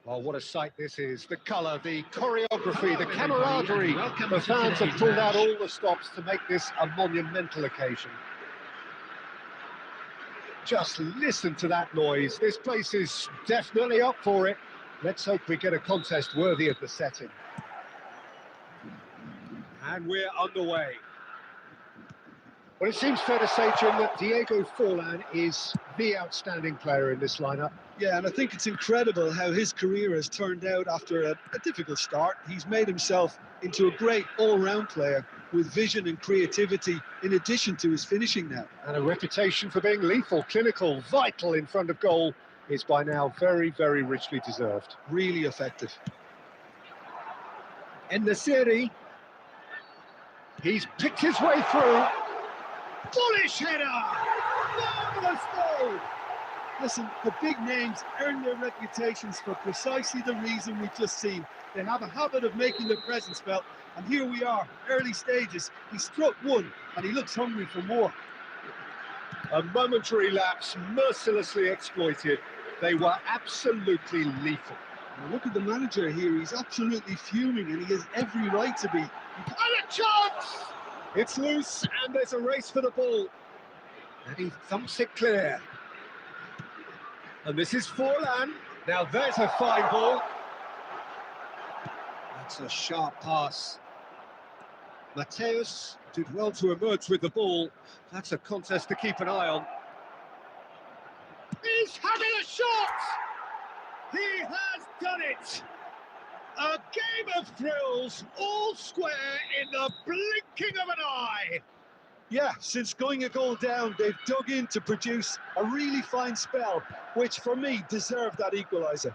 Well, what a sight this is. The colour, the choreography, the camaraderie. The fans have pulled out all the stops to make this a monumental occasion. Just listen to that noise. This place is definitely up for it. Let's hope we get a contest worthy of the setting. And we're underway. Well, it seems fair to say, Jim, that Diego Forlan is the outstanding player in this lineup. Yeah, and I think it's incredible how his career has turned out after a difficult start. He's made himself into a great all-round player with vision and creativity in addition to his finishing now. And a reputation for being lethal, clinical, vital in front of goal is by now very, very richly deserved. Really effective. In the series, he's picked his way through. Bullish header! Marvellous goal! Listen, the big names earn their reputations for precisely the reason we've just seen. They have a habit of making their presence felt, and here we are, early stages. He struck one, and he looks hungry for more. A momentary lapse, mercilessly exploited. They were absolutely lethal. Now look at the manager here, he's absolutely fuming, and he has every right to be. And a chance! It's loose, and there's a race for the ball. And he thumps it clear. And this is Forlan. Now there's a fine ball. That's a sharp pass. Mateus did well to emerge with the ball. That's a contest to keep an eye on. He's having a shot! He has done it! A game of thrills, all square in the blinking of an eye. Yeah, since going a goal down, they've dug in to produce a really fine spell, which for me deserved that equaliser.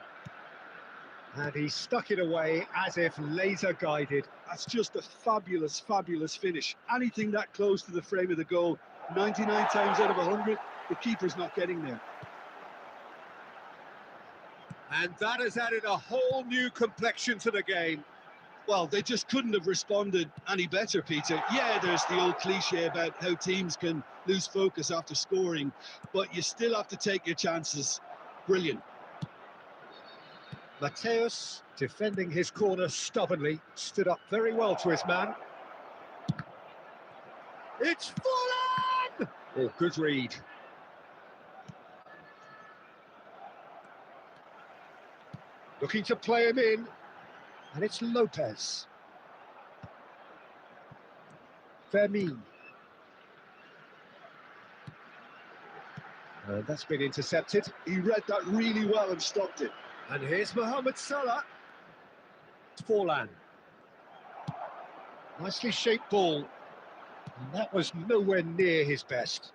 And he stuck it away as if laser guided. That's just a fabulous, fabulous finish. Anything that close to the frame of the goal, 99 times out of 100, the keeper's not getting there. And that has added a whole new complexion to the game. Well, they just couldn't have responded any better, Peter. Yeah, there's the old cliche about how teams can lose focus after scoring, but you still have to take your chances. Brilliant. Mateus, defending his corner stubbornly, stood up very well to his man. It's Forlan! Oh, good read. Looking to play him in. And it's Lopez. Fermin. That's been intercepted. He read that really well and stopped it. And here's Mohamed Salah. Forlan. Nicely shaped ball. And that was nowhere near his best.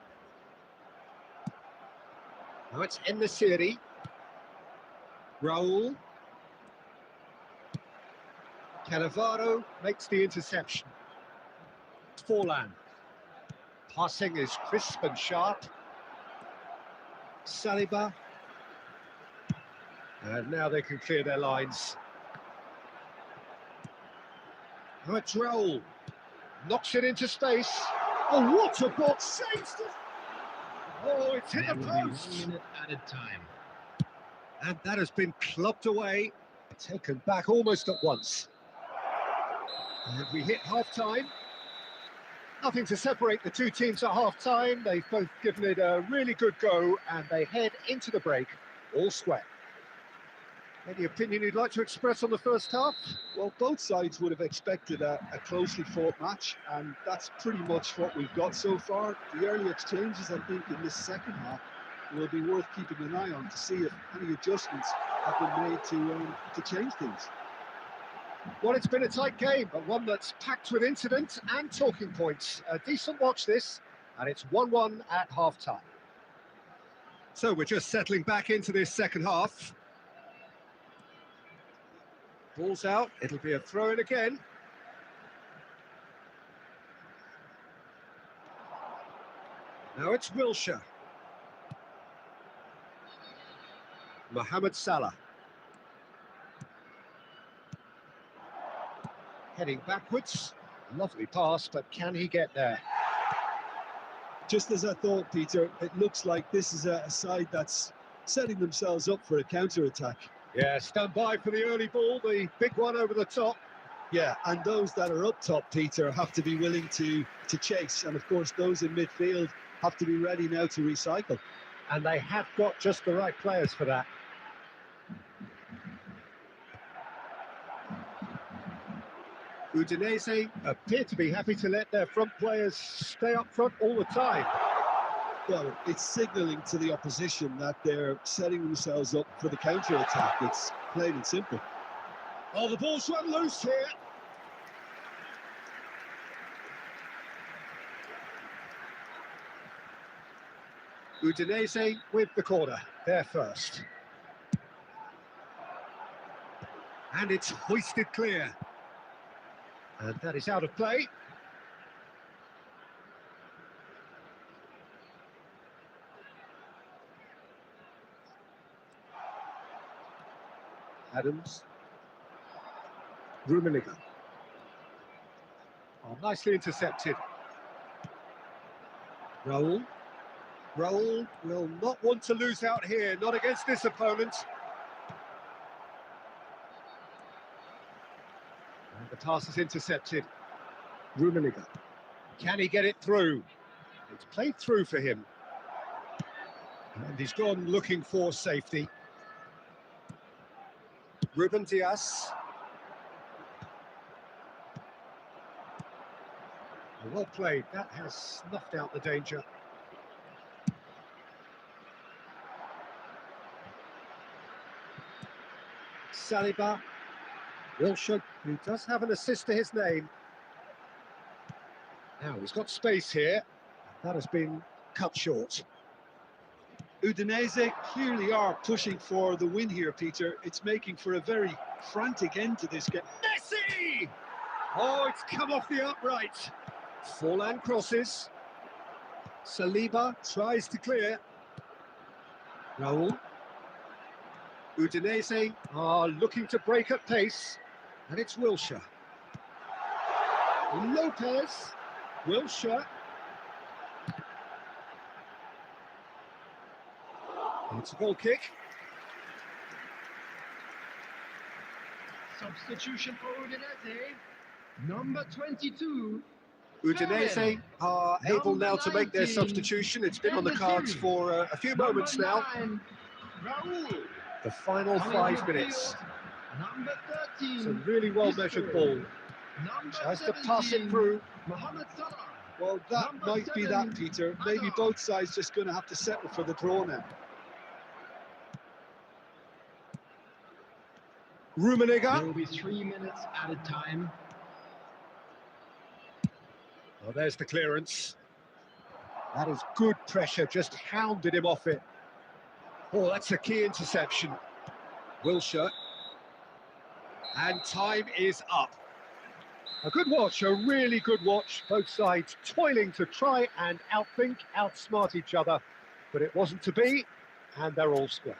Now it's in the series. Raul. Cannavaro makes the interception. Forlan. Passing is crisp and sharp. Saliba. And now they can clear their lines. Now it's Raul. Knocks it into space. Oh, what a ball! Saves it! Oh, it's hit the post! 1 minute added time. And that has been clubbed away. Taken back almost at once. And we hit half-time. Nothing to separate the two teams at half-time. They've both given it a really good go, and they head into the break all square. Any opinion you'd like to express on the first half? Well, both sides would have expected a closely fought match, and that's pretty much what we've got so far. The early exchanges, I think, in this second half will be worth keeping an eye on to see if any adjustments have been made to change things. Well, it's been a tight game, but one that's packed with incident and talking points. A decent watch this, and it's 1-1 at half-time. So we're just settling back into this second half. Ball's out, it'll be a throw-in again. Now it's Wilshere. Mohamed Salah. Heading backwards. Lovely pass, but can he get there? Just as I thought, Peter, it looks like this is a side that's setting themselves up for a counter-attack. Yeah, stand by for the early ball, the big one over the top. Yeah, and those that are up top, Peter, have to be willing to chase. And of course, those in midfield have to be ready now to recycle. And they have got just the right players for that. Udinese appear to be happy to let their front players stay up front all the time. Well, it's signalling to the opposition that they're setting themselves up for the counter-attack. It's plain and simple. Oh, the ball's run loose here. Udinese with the corner, they're first. And it's hoisted clear. And that is out of play. Adams. Rummenigge. Oh, nicely intercepted. Raul. Raul will not want to lose out here, not against this opponent. And the pass is intercepted. Rummenigge. Can he get it through? It's played through for him. And he's gone looking for safety. Ruben Dias. Well played, that has snuffed out the danger. Saliba. Wilshere, who does have an assist to his name. Now he's got space here. That has been cut short. Udinese clearly are pushing for the win here, Peter. It's making for a very frantic end to this game. Messi! Oh, it's come off the upright. Forlan crosses. Saliba tries to clear. Raul. Udinese are looking to break at pace. And it's Wilshere. Lopez. Wilshere. It's a goal kick. Substitution for Udinese, number 22. Udinese are able Number now to make their 19, substitution. It's been on the in the cards series. for a few moments now. Number 9, Raul. The final Coming 5 on the minutes. field, number 13. It's a really well-measured ball. Number Tries to 17, pass it through. Mohamed Salah. Well, that Number might be 7, that, Peter. Maybe Hazard. both sides just going to have to settle for the draw now. There Rummenigge. will be 3 minutes at a time. Oh, there's the clearance. That is good pressure, just hounded him off it. Oh, that's a key interception. Wilshere. And time is up. A good watch, a really good watch. Both sides toiling to try and outthink, outsmart each other. But it wasn't to be, and they're all square.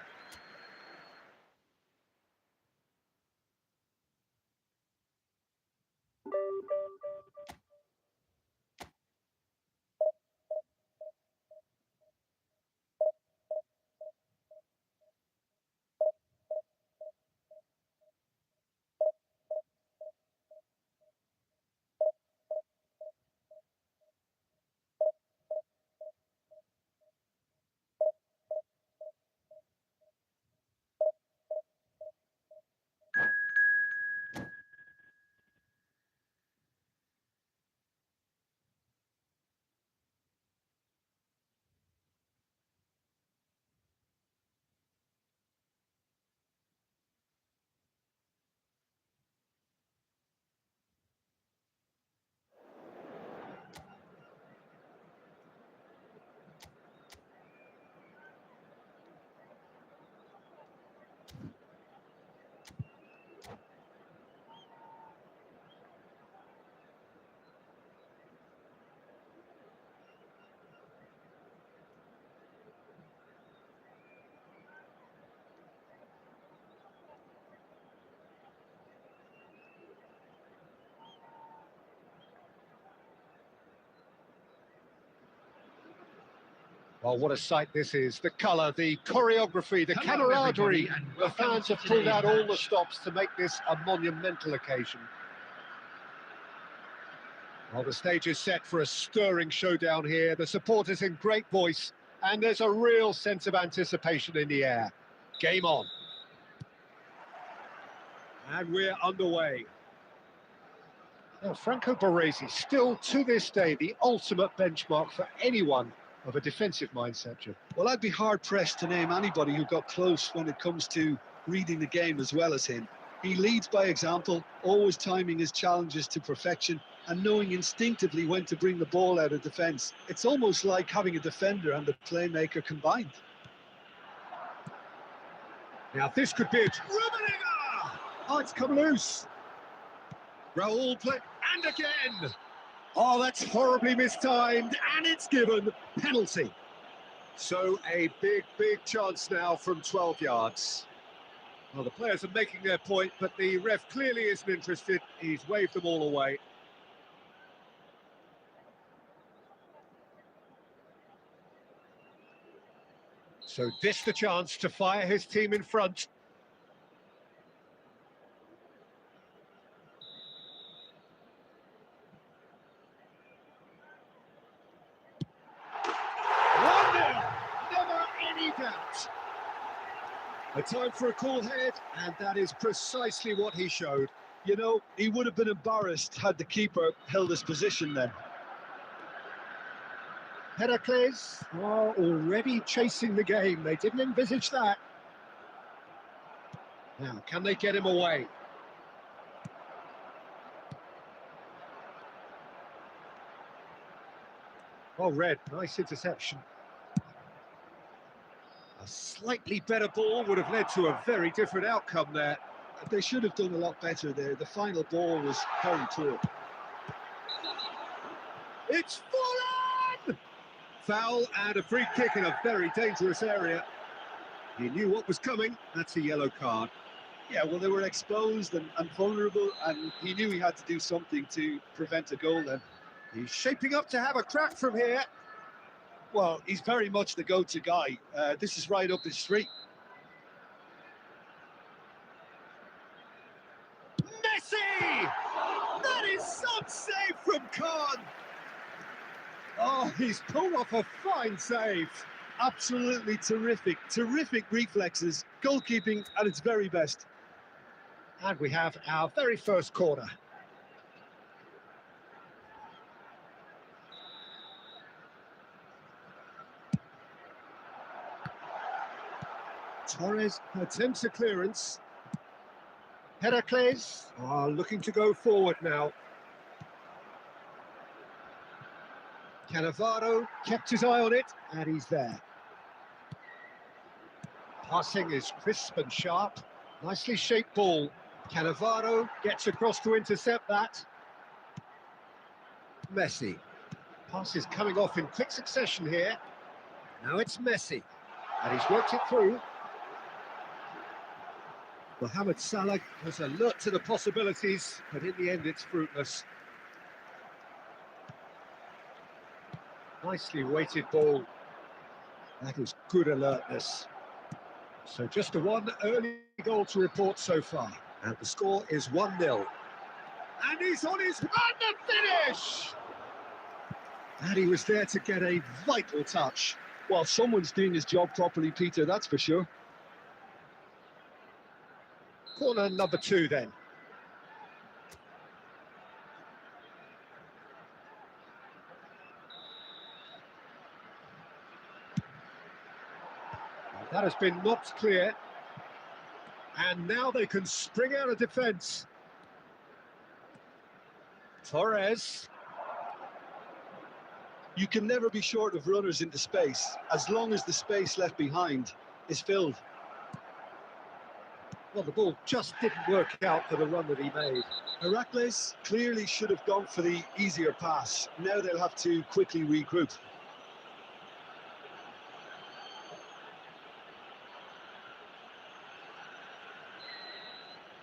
Oh, what a sight this is. The colour, the choreography, the Hello, camaraderie. everybody, and The welcome fans to have pulled today's out all the match. stops to make this a monumental occasion. Well, the stage is set for a stirring showdown here. The supporters in great voice, and there's a real sense of anticipation in the air. Game on. And we're underway. Now, Franco Baresi, still to this day, the ultimate benchmark for anyone of a defensive mindset, Jim. Well, I'd be hard-pressed to name anybody who got close when it comes to reading the game as well as him. He leads by example, always timing his challenges to perfection and knowing instinctively when to bring the ball out of defence. It's almost like having a defender and a playmaker combined. Now, this could be a Rummenigge! Oh, it's come loose. Raul play, and again! Oh, that's horribly mistimed, and it's given penalty. So a big chance now from 12 yards. Well, the players are making their point, but the ref clearly isn't interested. He's waved them all away. So this the chance to fire his team in front. Never any doubt. A time for a cool head, and that is precisely what he showed. You know, he would have been embarrassed had the keeper held his position then. Heracles are already chasing the game. They didn't envisage that. Now, can they get him away? Oh, Red, nice interception. A slightly better ball would have led to a very different outcome there. They should have done a lot better there. The final ball was very poor. It's fallen! Foul and a free kick in a very dangerous area. He knew what was coming. That's a yellow card. Yeah, well, they were exposed and vulnerable, and he knew he had to do something to prevent a goal then. He's shaping up to have a crack from here. Well, he's very much the go-to guy. This is right up his street. Messi! That is some save from Khan. Oh, he's pulled off a fine save. Absolutely terrific. Terrific reflexes. Goalkeeping at its very best. And we have our very first corner. Torres attempts a clearance. Heracles are looking to go forward now. Cannavaro kept his eye on it, and he's there. Passing is crisp and sharp. Nicely shaped ball. Cannavaro gets across to intercept that. Messi. Pass is coming off in quick succession here. Now it's Messi, and he's worked it through. Mohamed Salah was alert to the possibilities, but in the end it's fruitless. Nicely weighted ball. That is good alertness. So just a one early goal to report so far. And the score is 1-0. And he's on his way to finish! And he was there to get a vital touch. Well, someone's doing his job properly, Peter, that's for sure. Corner number 2 then. That has been knocked clear. And now they can spring out of defence. Torres. You can never be short of runners into space, as long as the space left behind is filled. Well, the ball just didn't work out for the run that he made. Heracles clearly should have gone for the easier pass. Now they'll have to quickly regroup.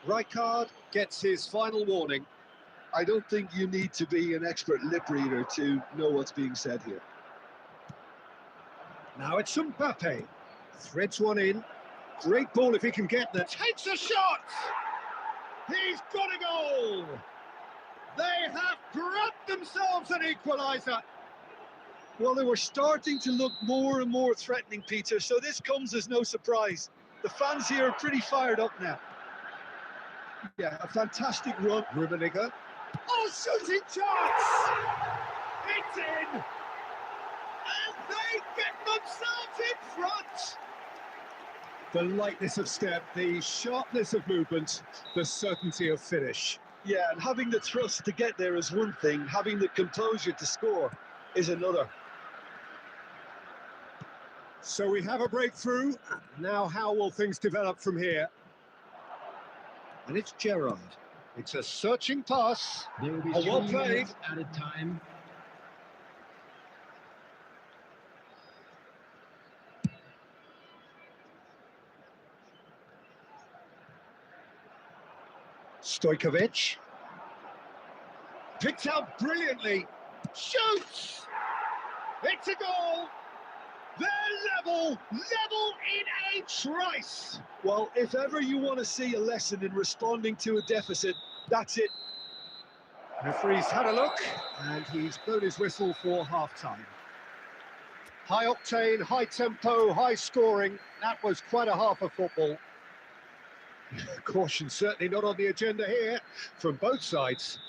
Rijkaard gets his final warning. I don't think you need to be an expert lip reader to know what's being said here. Now it's Mbappe. Threads one in. Great ball if he can get there. Takes a shot! He's got a goal! They have grabbed themselves an equaliser. Well, they were starting to look more and more threatening, Peter, so this comes as no surprise. The fans here are pretty fired up now. Yeah, a fantastic run. Rummenigge. Oh, shooting chance! It's in! And they get themselves in front! The lightness of step, the sharpness of movement, the certainty of finish. Yeah, and having the thrust to get there is one thing, having the composure to score is another. So we have a breakthrough. Now how will things develop from here? And it's Gerrard. It's a searching pass. There will be Oh, well 3 played. minutes at a time. Stojkovic. Picked out brilliantly. Shoots! It's a goal! They're level in a trice! Well, if ever you want to see a lesson in responding to a deficit, that's it. Referee's had a look, and he's blown his whistle for half-time. High octane, high tempo, high scoring. That was quite a half of football. Caution certainly not on the agenda here from both sides.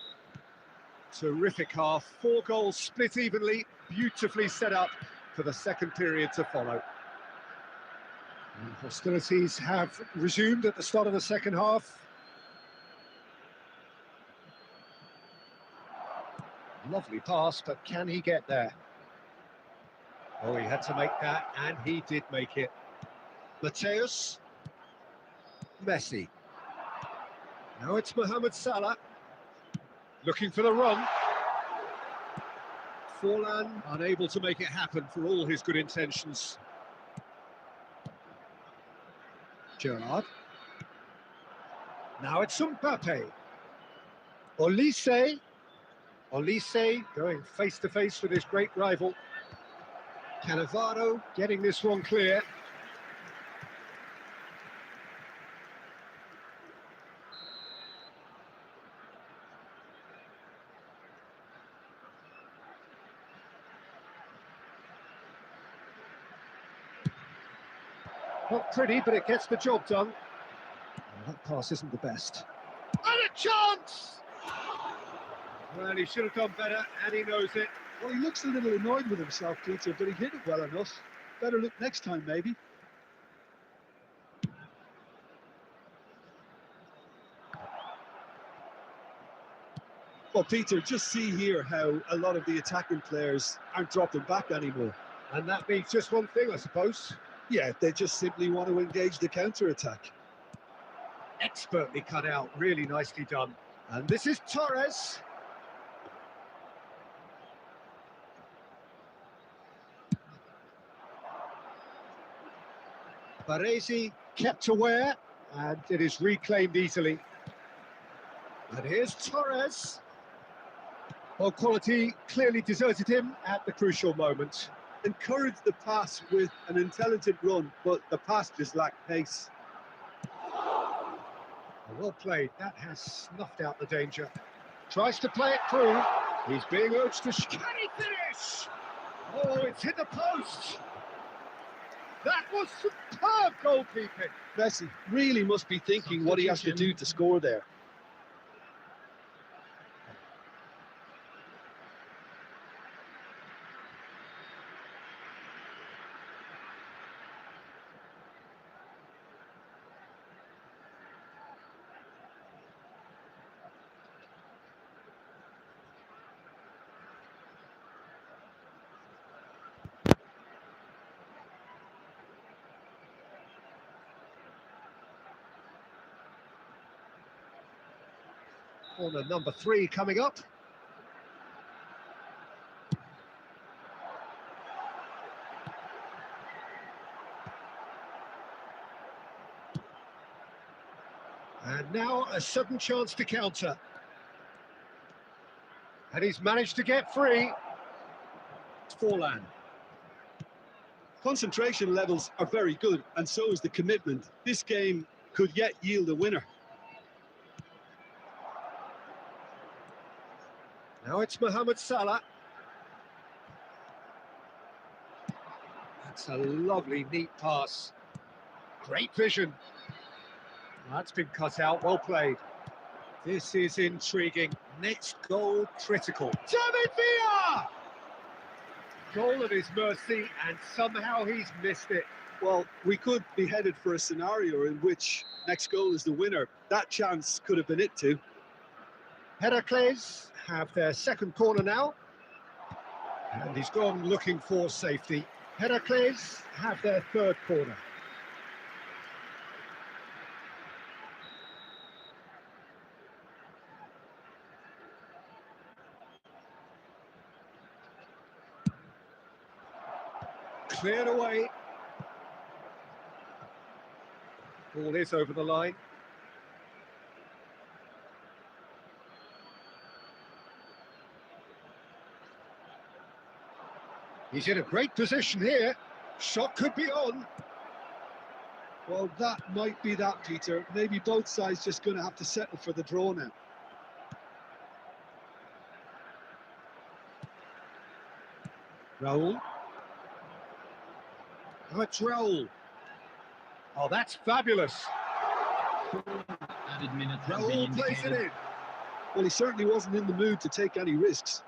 Terrific half, 4 goals split evenly, beautifully set up for the second period to follow. And hostilities have resumed at the start of the second half. Lovely pass, but can he get there? Oh, he had to make that, and he did make it. Mateus. Messi. Now it's Mohamed Salah. Looking for the run. Forlan unable to make it happen for all his good intentions. Gerrard. Now it's Mbappe. Olise. Olise going face to face with his great rival. Cannavaro getting this one clear. Not pretty, but it gets the job done. Well, that pass isn't the best. And a chance! Well, he should have done better, and he knows it. Well, he looks a little annoyed with himself, Peter, but he hit it well enough. Better look next time, maybe. Well, Peter, just see here how a lot of the attacking players aren't dropping back anymore. And that means just one thing, I suppose. Yeah, they just simply want to engage the counter-attack. Expertly cut out, really nicely done. And this is Torres. Baresi kept aware, and it is reclaimed easily. And here's Torres. Well, quality clearly deserted him at the crucial moment. Encouraged the pass with an intelligent run, but the pass just lacked pace. Well played, that has snuffed out the danger. Tries to play it through. He's being urged to... Can he finish? Oh, it's hit the post. That was superb goalkeeping. Messi really must be thinking what he has to do to score there. Corner number 3 coming up. And now a sudden chance to counter. And he's managed to get free. It's Forlan. Concentration levels are very good, and so is the commitment. This game could yet yield a winner. Now it's Mohamed Salah. That's a lovely, neat pass. Great vision. That's been cut out, well played. This is intriguing. Next goal, critical. David Villa! Goal at his mercy, and somehow he's missed it. Well, we could be headed for a scenario in which next goal is the winner. That chance could have been it too. Heracles have their second corner now. And he's gone looking for safety. Heracles have their third corner. Cleared away. Ball is over the line. He's in a great position here. Shot could be on. Well, that might be that, Peter. Maybe both sides just going to have to settle for the draw now. Raul. Oh, it's Raul. Oh, that's fabulous. Added minutes have been Raul plays it indicated. in. Well, he certainly wasn't in the mood to take any risks.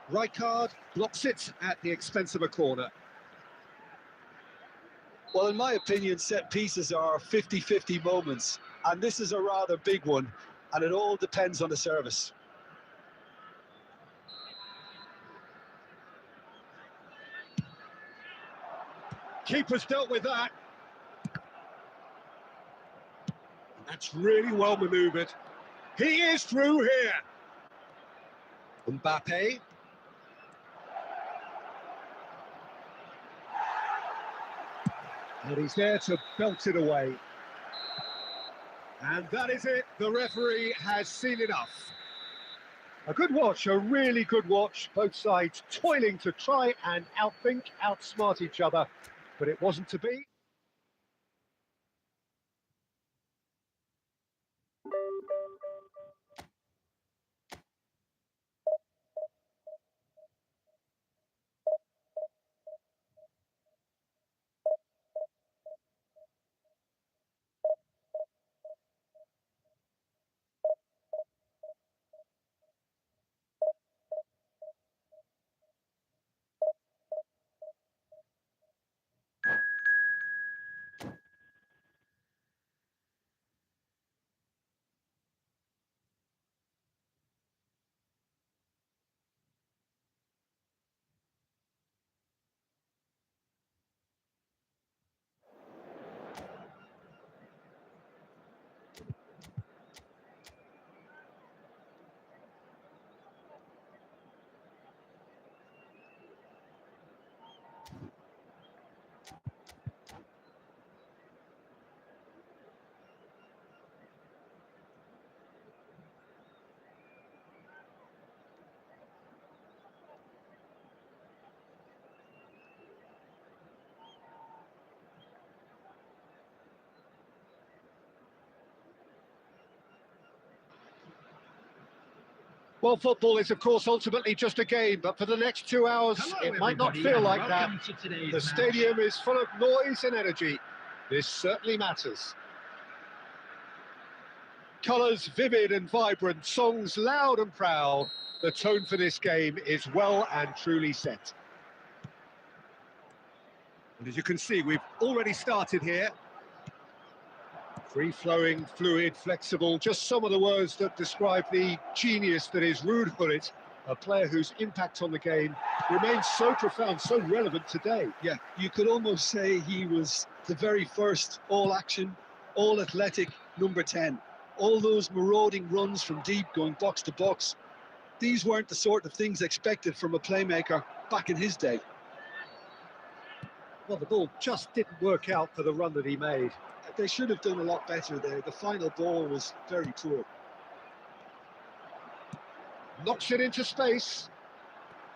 Rijkaard blocks it at the expense of a corner. Well, in my opinion, set pieces are 50-50 moments, and this is a rather big one, and it all depends on the service. Keeper's dealt with that. That's really well manoeuvred. He is through here. Mbappe. And he's there to belt it away. And that is it. The referee has seen enough. A good watch, a really good watch. Both sides toiling to try and outthink, outsmart each other. But it wasn't to be. Well, football is, of course, ultimately just a game, but for the next 2 hours, Hello, it might not everybody, feel and like that. welcome to today's The match. stadium is full of noise and energy. This certainly matters. Colours vivid and vibrant, songs loud and proud. The tone for this game is well and truly set. And as you can see, we've already started here. Free-flowing, fluid, flexible, just some of the words that describe the genius that is Ruud Gullit, a player whose impact on the game remains so profound, so relevant today. Yeah, you could almost say he was the very first all-action, all-athletic number 10. All those marauding runs from deep going box to box, these weren't the sort of things expected from a playmaker back in his day. Well, the ball just didn't work out for the run that he made. They should have done a lot better there. The final ball was very poor. Knocks it into space.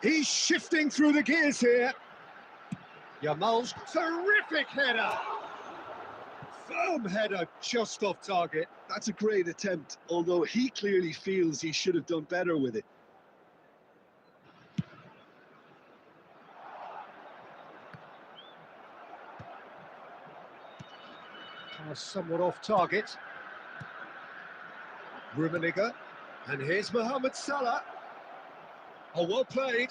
He's shifting through the gears here. Yamal's terrific header. Firm header, just off target. That's a great attempt, although he clearly feels he should have done better with it. Pass somewhat off target. Rummenigge. And here's Mohamed Salah. Oh, well played.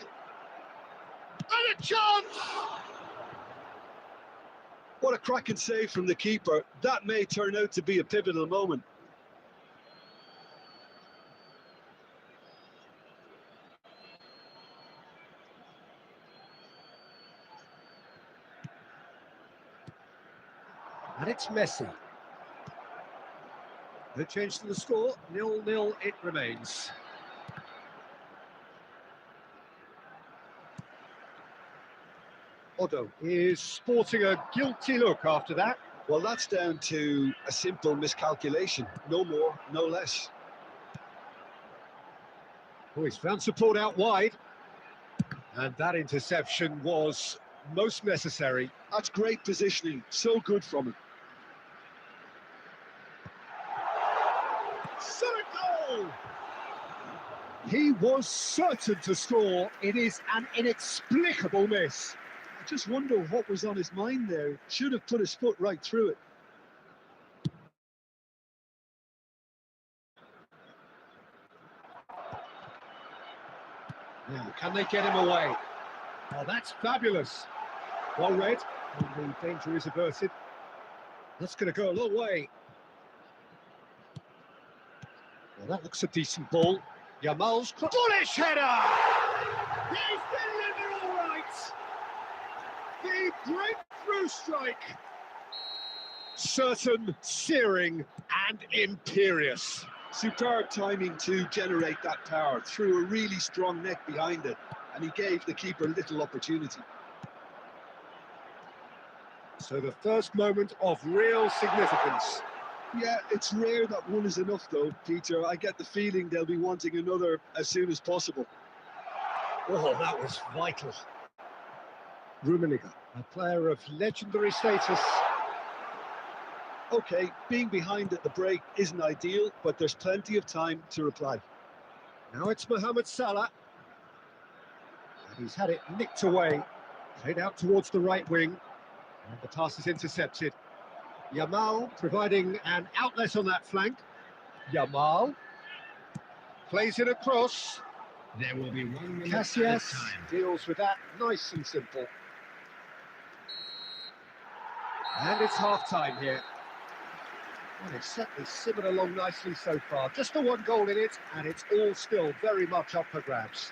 And a chance! What a cracking save from the keeper. That may turn out to be a pivotal moment. And it's Messi. No change to the score, 0-0 it remains. Odo is sporting a guilty look after that. Well, that's down to a simple miscalculation. No more, no less. Oh, he's found support out wide. And that interception was most necessary. That's great positioning. So good from him. Goal! He was certain to score. It is an inexplicable miss. I just wonder what was on his mind there. Should have put his foot right through it. Now, can they get him away? Oh, that's fabulous. Well read, and the danger is averted. That's going to go a long way. Well, that looks a decent ball. Yamal's bullish header! He's delivered all right! The breakthrough strike! Certain, searing, and imperious. Superb timing to generate that power. Threw a really strong neck behind it, and he gave the keeper little opportunity. So the first moment of real significance. Yeah, it's rare that one is enough though, Peter. I get the feeling they'll be wanting another as soon as possible. Oh, that was vital. Rummenigge, a player of legendary status. Okay, being behind at the break isn't ideal, but there's plenty of time to reply. Now it's Mohamed Salah. And he's had it nicked away. Played out towards the right wing. And the pass is intercepted. Yamal providing an outlet on that flank. Yamal plays it across. There will be 1 minute Casillas time. deals with that nice and simple. And it's half-time here. Well, it's certainly simmered along nicely so far. Just the one goal in it, and it's all still very much up for grabs.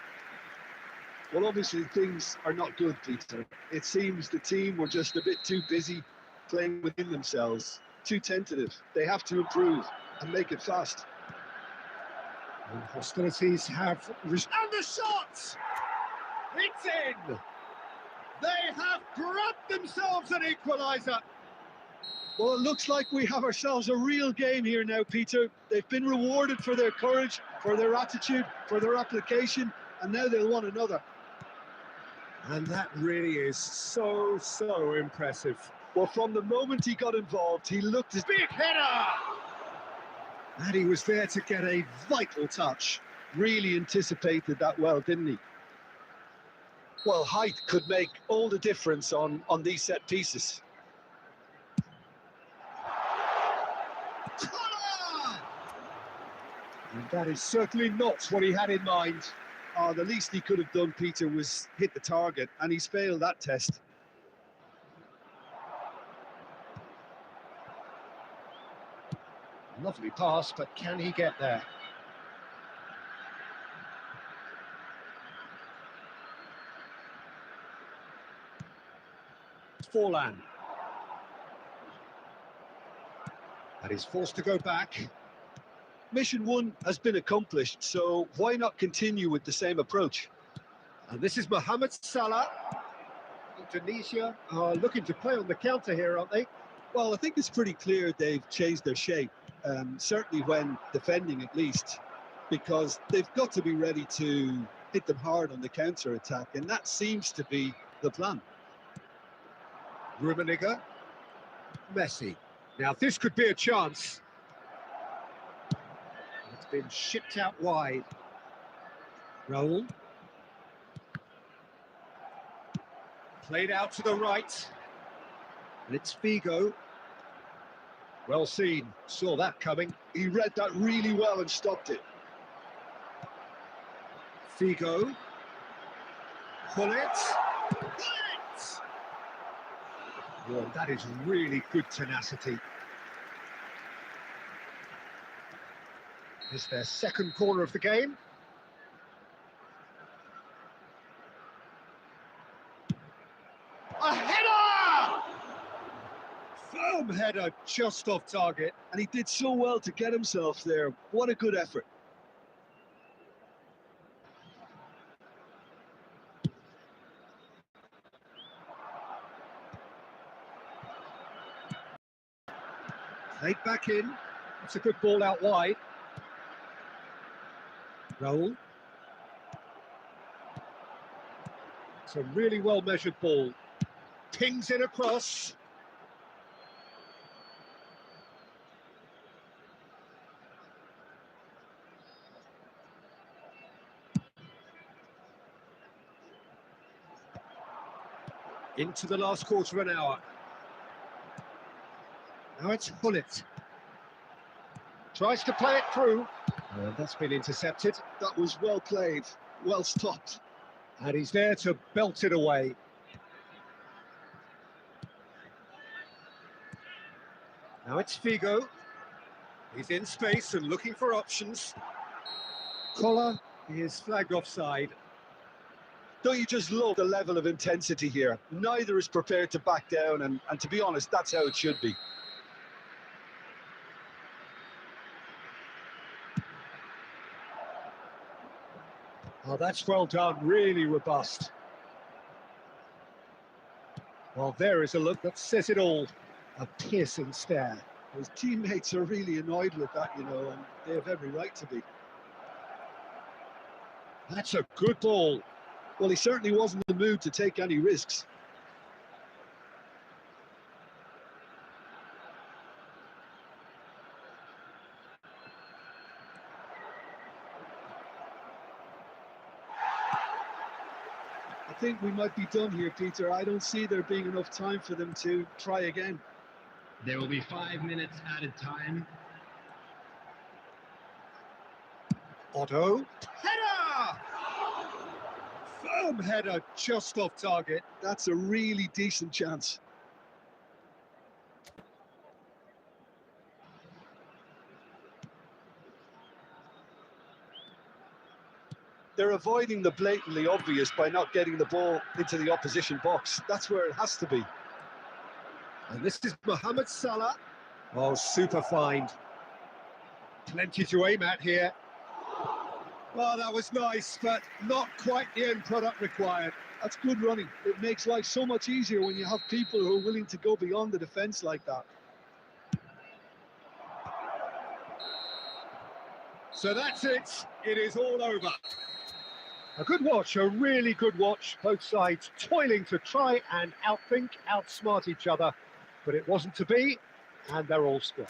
Well, obviously things are not good, Peter. It seems the team were just a bit too busy playing within themselves, too tentative. They have to improve and make it fast. And hostilities have... And the shot! It's in! They have grabbed themselves an equaliser. Well, it looks like we have ourselves a real game here now, Peter. They've been rewarded for their courage, for their attitude, for their application, and now they'll want another. And that really is so impressive. Well, from the moment he got involved, he looked as Big header! And he was there to get a vital touch. really anticipated that well, didn't he? Well, height could make all the difference on these set pieces. And that is certainly not what he had in mind. Oh, the least he could have done, Peter, was hit the target, and he's failed that test. Lovely pass, but can he get there? Forlan. And he's forced to go back. Mission 1 has been accomplished, so why not continue with the same approach? And this is Mohamed Salah. Indonesia are looking to play on the counter here, aren't they? Well, I think it's pretty clear they've changed their shape, certainly when defending at least, because they've got to be ready to hit them hard on the counter-attack, and that seems to be the plan. Rummenigge. Messi. Now this could be a chance. It's been shipped out wide. Raul. Played out to the right. And it's Figo. Well seen. Saw that coming. He read that really well and stopped it. Figo. Gullit. Gullit! Well, that is really good tenacity. It's their second corner of the game. A header! Firm header just off target. And he did so well to get himself there. What a good effort. Played back in. It's a good ball out wide. Raul. It's a really well-measured ball. Pings it across. Into the last quarter of an hour. Now it's Gullit. Tries to play it through. And that's been intercepted. That was well played, well stopped. And he's there to belt it away. Now it's Figo. He's in space and looking for options. Collar is flagged offside. Don't you just love the level of intensity here? Neither is prepared to back down, and to be honest, that's how it should be. Oh, that's well done, really robust. Well, there is a look that says it all. A piercing stare. His teammates are really annoyed with that, you know, and they have every right to be. That's a good ball. Well, he certainly wasn't in the mood to take any risks. I think we might be done here, Peter. I don't see there being enough time for them to try again. There will be 5 minutes added time. Otto. Header! Firm header just off target. That's a really decent chance. They're avoiding the blatantly obvious by not getting the ball into the opposition box. That's where it has to be. And this is Mohamed Salah. Oh, super find. Plenty to aim at here. Well, that was nice, but not quite the end product required. That's good running. It makes life so much easier when you have people who are willing to go beyond the defence like that. So that's it. It is all over. A good watch, a really good watch. Both sides toiling to try and outthink, outsmart each other. But it wasn't to be, and they're all square.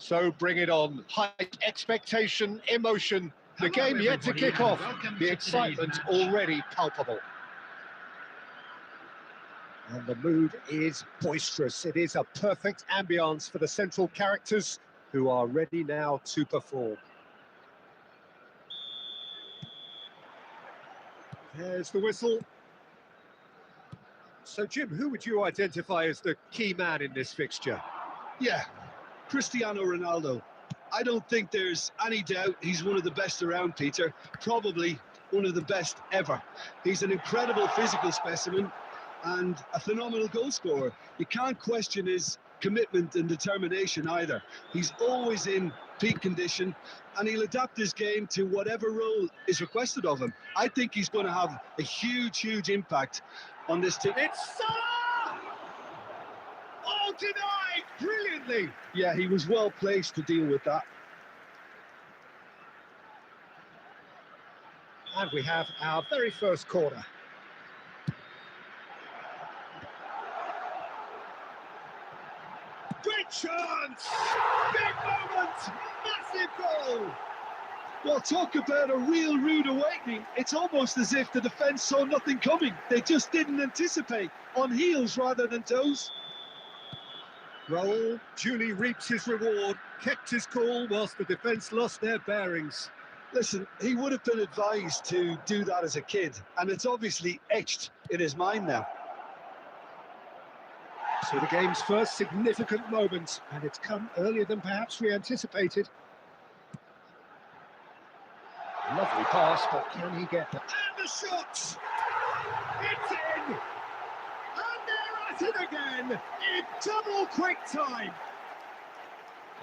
So bring it on. High expectation, emotion. The Hello, game yet to everybody, kick and off. welcome The to excitement today's match. already palpable. And the mood is boisterous. It is a perfect ambience for the central characters who are ready now to perform. There's the whistle. So, Jim, who would you identify as the key man in this fixture? Yeah, Cristiano Ronaldo. I don't think there's any doubt he's one of the best around, Peter. Probably one of the best ever. He's an incredible physical specimen and a phenomenal goal scorer. You can't question his commitment and determination either. He's always in peak condition and he'll adapt his game to whatever role is requested of him. I think he's going to have a huge impact on this team. It's Salah! Oh, denied brilliantly! Yeah, he was well placed to deal with that. And we have our very first corner. Great chance! Big moment! Massive goal! Well, talk about a real rude awakening. It's almost as if the defence saw nothing coming. They just didn't anticipate. On heels rather than toes. Raul duly reaps his reward, kept his cool whilst the defence lost their bearings. Listen, he would have been advised to do that as a kid, and it's obviously etched in his mind now. So the game's first significant moment, and it's come earlier than perhaps we anticipated. Lovely pass, but can he get that? And the shot! It's in! And they're at it again, in double quick time!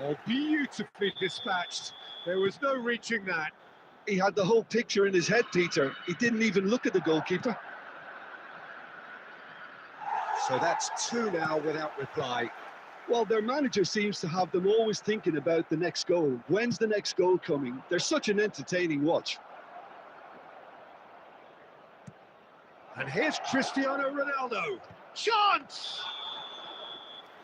Oh, beautifully dispatched. There was no reaching that. He had the whole picture in his head, Peter. He didn't even look at the goalkeeper. So that's two now without reply. Well, their manager seems to have them always thinking about the next goal. When's the next goal coming? They're such an entertaining watch. And here's Cristiano Ronaldo. Chance!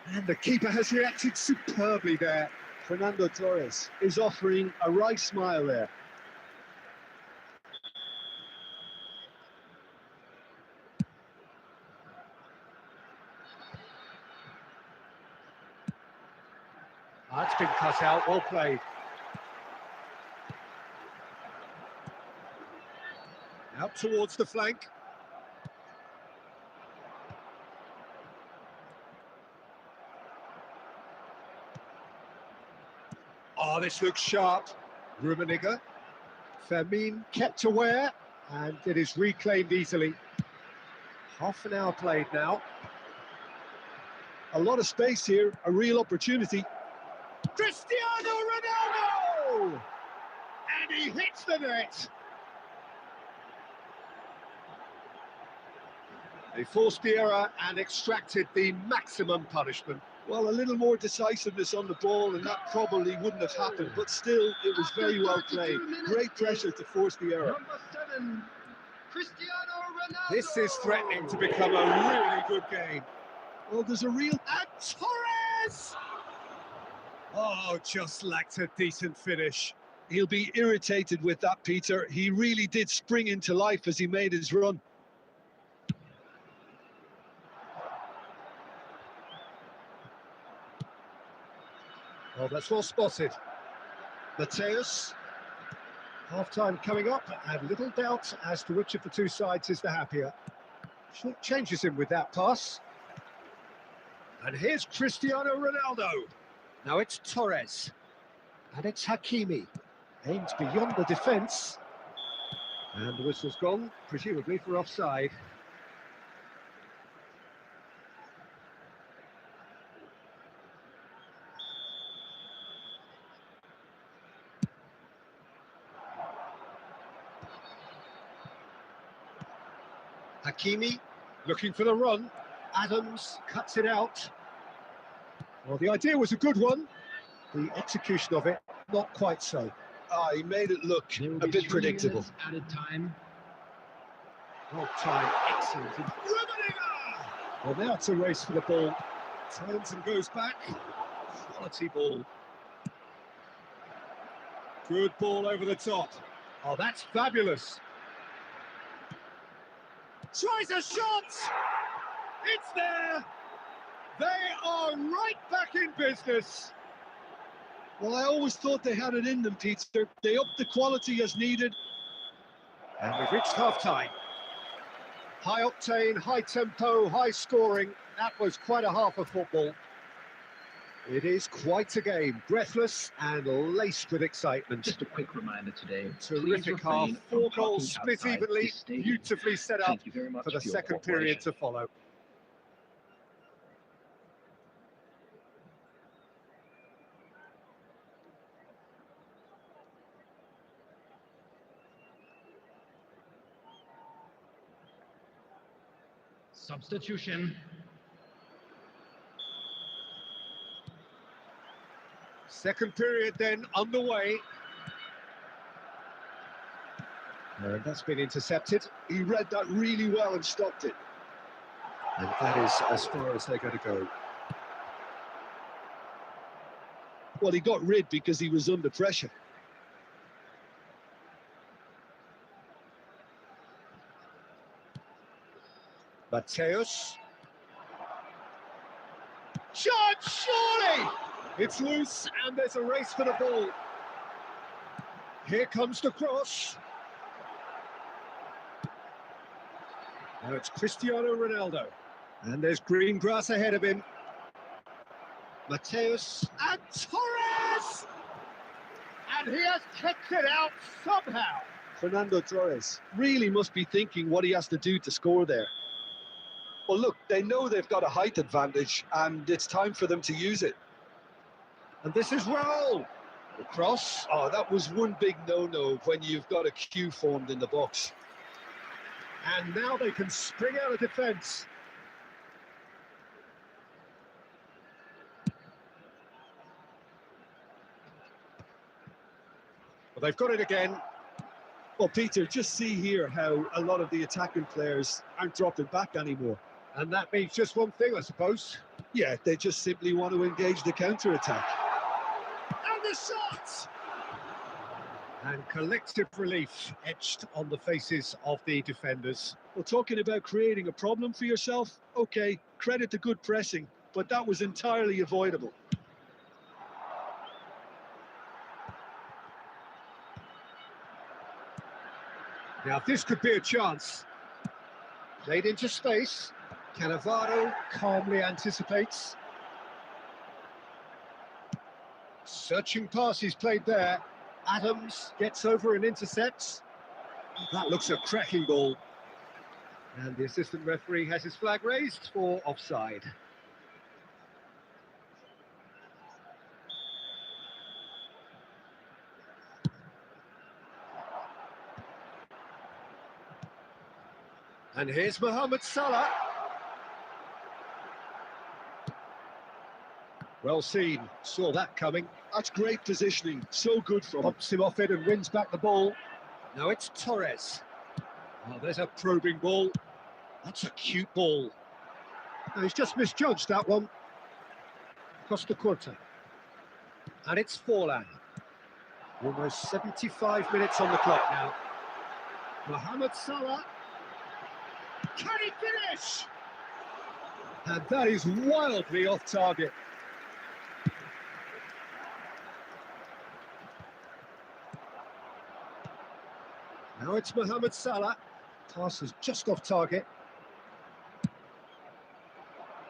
And the keeper has reacted superbly there. Fernando Torres is offering a wry smile there. That's been cut out, well played. Out towards the flank. Oh, this looks sharp. Rummenigge. Fermin kept aware, and it is reclaimed easily. Half an hour played now. A lot of space here, a real opportunity. Cristiano Ronaldo! And he hits the net. They forced the error and extracted the maximum punishment. Well, a little more decisiveness on the ball and that probably wouldn't have happened, but still, it was very well played. Great pressure to force the error. Number 7, Cristiano Ronaldo. This is threatening to become a really good game. Well, there's a real... And Torres! Oh, just lacked a decent finish. He'll be irritated with that, Peter. He really did spring into life as he made his run. Oh, that's well spotted. Mateus. Half-time coming up, and little doubt as to which of the two sides is the happier. Short changes him with that pass. And here's Cristiano Ronaldo. Now it's Torres. And it's Hakimi. Aimed beyond the defence. And the whistle's gone, presumably for offside. Hakimi looking for the run. Adams cuts it out. Well, the idea was a good one. The execution of it, not quite so. He made it look a bit predictable. Added time. Well timed, excellent. Rummenigge! Well, now it's a race for the ball. Turns and goes back. Quality ball. Good ball over the top. Oh, that's fabulous. Tries a shot! It's there! They are right back in business. Well, I always thought they had it in them, Peter. They upped the quality as needed. And we've reached half-time. High octane, high tempo, high scoring. That was quite a half of football. It is quite a game, breathless and laced with excitement. Just a quick reminder today. Terrific half, 4 goals split evenly, beautifully set up Thank you very much for the for your second period to cooperation. follow. Substitution. Second period then underway. And that's been intercepted. He read that really well and stopped it. And that is as far as they're going to go. Well, he got rid because he was under pressure. Mateus. Shot, surely! It's loose and there's a race for the ball. Here comes the cross. Now it's Cristiano Ronaldo. And there's green grass ahead of him. Mateus and Torres! And he has kept it out somehow. Fernando Torres really must be thinking what he has to do to score there. Well, look, they know they've got a height advantage, and it's time for them to use it. And this is Raul. The cross. Oh, that was one big no-no when you've got a queue formed in the box. And now they can spring out of defence. Well, they've got it again. Well, Peter, just see here how a lot of the attacking players aren't dropping back anymore. And that means just one thing, I suppose. Yeah, they just simply want to engage the counter-attack. And the shot! And collective relief etched on the faces of the defenders. Well, talking about creating a problem for yourself, okay, credit to good pressing, but that was entirely avoidable. Now, this could be a chance. Played into space. Cannavaro calmly anticipates. Searching pass is played there. Adams gets over and intercepts. That looks a cracking ball. And the assistant referee has his flag raised for offside. And here's Mohamed Salah. Well seen, saw that coming. That's great positioning, so good from him. Pops him off it and wins back the ball. Now it's Torres. Oh, there's a probing ball. That's a cute ball. No, he's just misjudged that one. Costa Curta. And it's Forlan. Almost 75 minutes on the clock now. Mohamed Salah. Can he finish? And that is wildly off target. Now it's Mohamed Salah. Pass is just off target.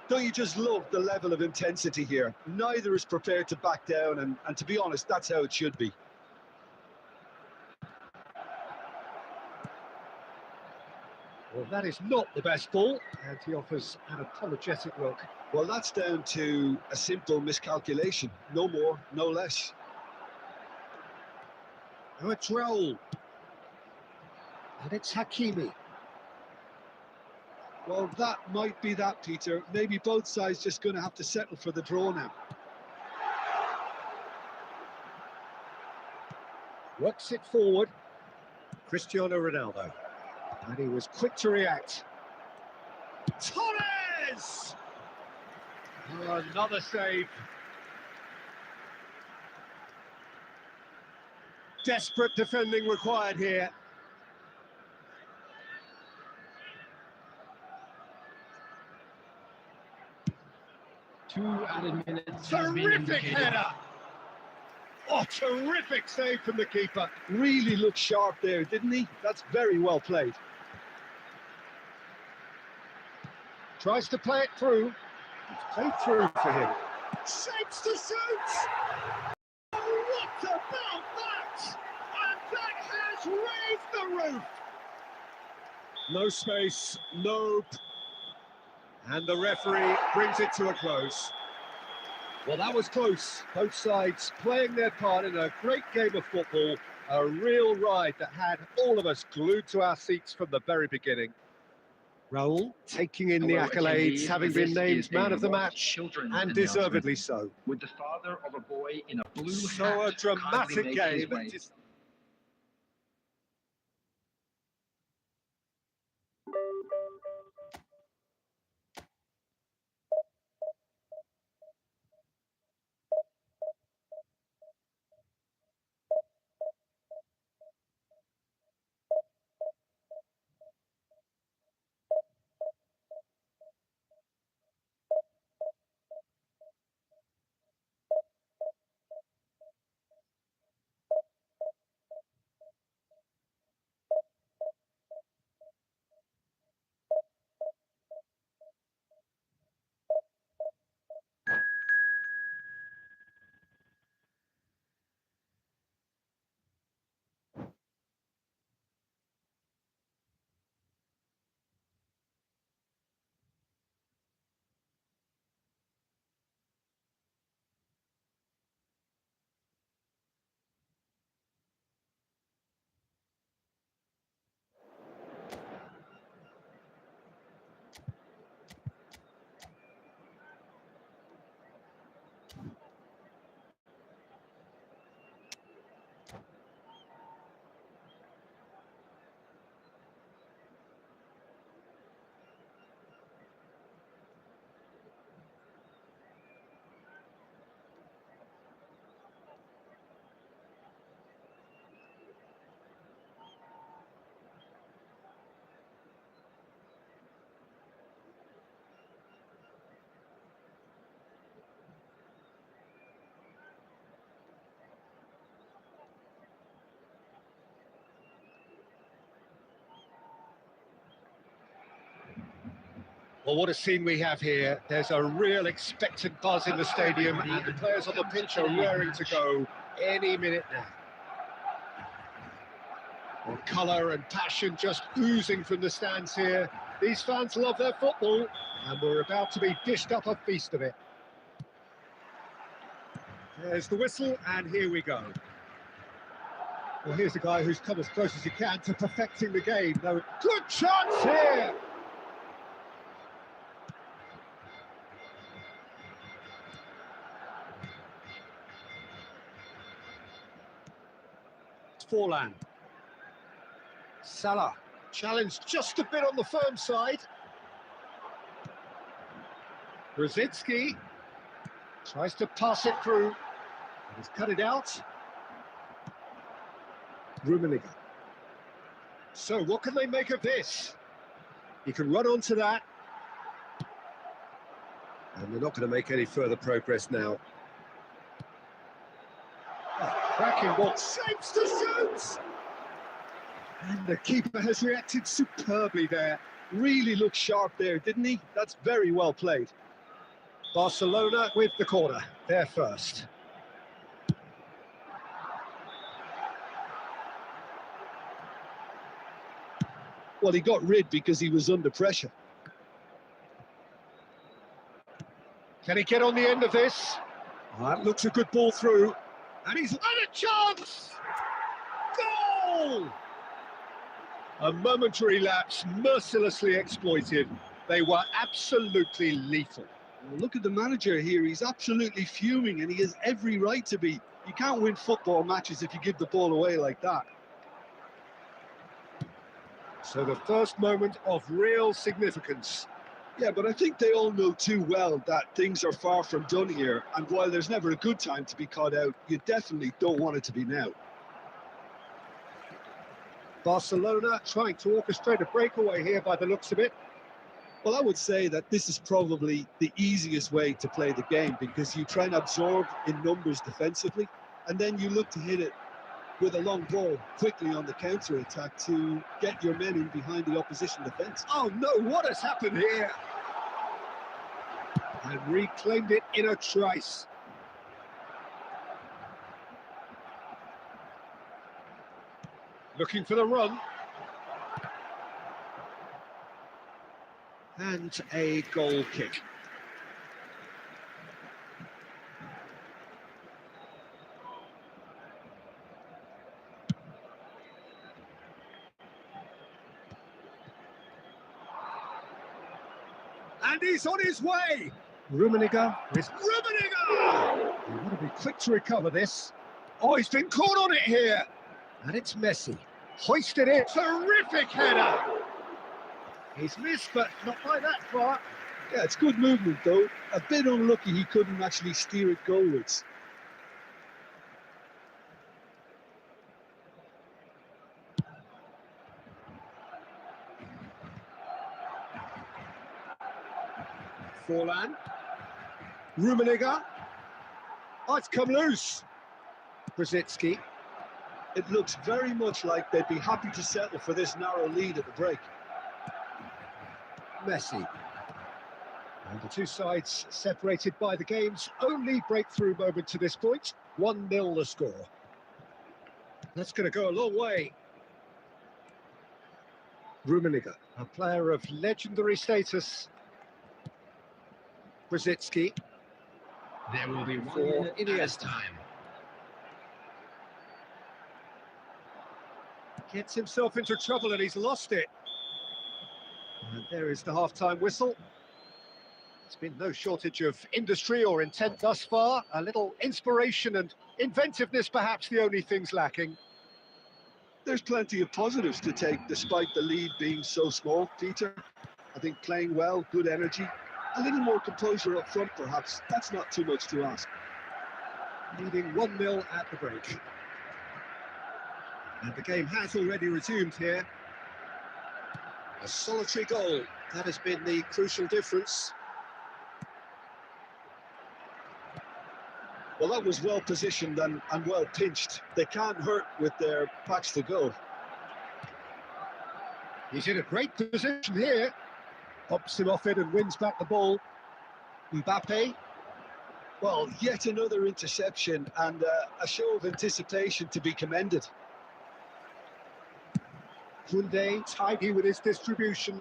Don't you just love the level of intensity here? Neither is prepared to back down, and to be honest, that's how it should be. Well, that is not the best ball, and he offers an apologetic look. Well, that's down to a simple miscalculation. No more, no less. Now it's Raul. And it's Hakimi. Well, that might be that, Peter. Maybe both sides just going to have to settle for the draw now. Works it forward. Cristiano Ronaldo. And he was quick to react. Torres! Oh, another save. Desperate defending required here. Two added minutes has been Terrific indicated. header! Oh, terrific save from the keeper. Really looked sharp there, didn't he? That's very well played. Tries to play it through. It's played through for him. Shapes to shoot! Oh, what about that? And that has raised the roof! No space, no... And the referee brings it to a close. Well, that was close. Both sides playing their part in a great game of football. A real ride that had all of us glued to our seats from the very beginning. Raul taking in the Hello, accolades, attendees. having This been named is man a of the World match, Children's and announcement. deservedly so. With the father of a boy in a blue So hat a kindly dramatic make his game. way. Well, what a scene we have here. There's a real expectant buzz in the stadium, and the players on the pitch are raring to go any minute now. Well, colour and passion just oozing from the stands here. These fans love their football, and we're about to be dished up a feast of it. There's the whistle, and here we go. Well, here's a guy who's come as close as he can to perfecting the game. No, good chance here! Forlan. Salah, challenged just a bit on the firm side. Brzezinski tries to pass it through. He's cut it out. Rummenigge. So what can they make of this? He can run onto that. And they're not going to make any further progress now. Cracking ball, shapes to shoot! And the keeper has reacted superbly there. Really looked sharp there, didn't he? That's very well played. Barcelona with the corner, they're first. Well, he got rid because he was under pressure. Can he get on the end of this? Oh, that looks a good ball through. And he's had a chance! Goal! A momentary lapse, mercilessly exploited. They were absolutely lethal. Well, look at the manager here. He's absolutely fuming, and he has every right to be. You can't win football matches if you give the ball away like that. So the first moment of real significance. Yeah, but I think they all know too well that things are far from done here. And while there's never a good time to be caught out, you definitely don't want it to be now. Barcelona trying to orchestrate a breakaway here by the looks of it. Well, I would say that this is probably the easiest way to play the game because you try and absorb in numbers defensively, and then you look to hit it with a long ball quickly on the counter-attack to get your men in behind the opposition defence. Oh no, what has happened here? And reclaimed it in a trice. Looking for the run. And a goal kick. And he's on his way. Rummenigge is Rummenigge! He want to be quick to recover this. Oh, he's been caught on it here. And it's Messi. Hoisted it. Terrific header. He's missed, but not by that far. Yeah, it's good movement, though. A bit unlucky he couldn't actually steer it goalwards. Forlan. Rummenigge. Oh, it's come loose. Brzezinski. It looks very much like they'd be happy to settle for this narrow lead at the break. Messi. And the two sides separated by the game's only breakthrough moment to this point. 1-0 the score. That's going to go a long way. Rummenigge, a player of legendary status. Brzezinski. There will be For 1 minute Iniesta. time. Gets himself into trouble and he's lost it. And there is the half-time whistle. There's been no shortage of industry or intent thus far. A little inspiration and inventiveness, perhaps the only things lacking. There's plenty of positives to take despite the lead being so small, Peter. I think playing well, good energy, a little more composure up front perhaps. That's not too much to ask. Leading 1-0 at the break. And the game has already resumed here. A solitary goal. That has been the crucial difference. Well, that was well positioned and well pinched. They can't hurt with their backs to goal. He's in a great position here. Pops him off it and wins back the ball. Mbappe. Well, yet another interception and a show of anticipation to be commended. Koundé tidy with his distribution.